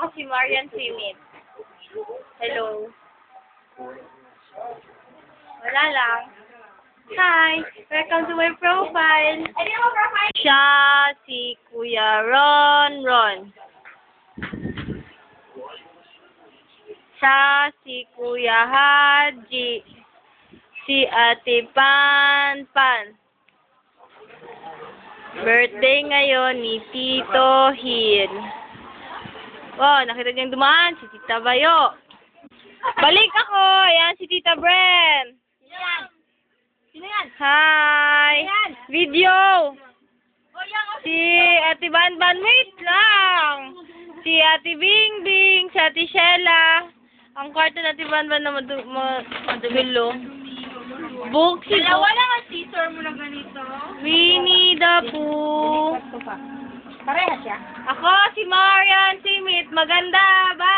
Ako si Marian Simit. Hello. Wala lang. Hi! Welcome to my profile. Siya si Kuya Ron Ron. Siya si Kuya Haji. Si Ate Pan Pan. Birthday ngayon ni Tito Hill. Oh, nakita niyang dumaan, si Tita Bayo. Balik ako! Ayan, si Tita Bren. Sino yan? Hi! Ayan. Video! O, yan. Si Ate Banban, wait lang! Si Ate Bing Bing, si Ate Shella. Ang kwarto na Ate Banban na madugulo. Book si Dalawa lang ang scissor mo na ganito. Winnie the Pooh. Parehas siya. Ako si Marian Simit. Maganda. Bye!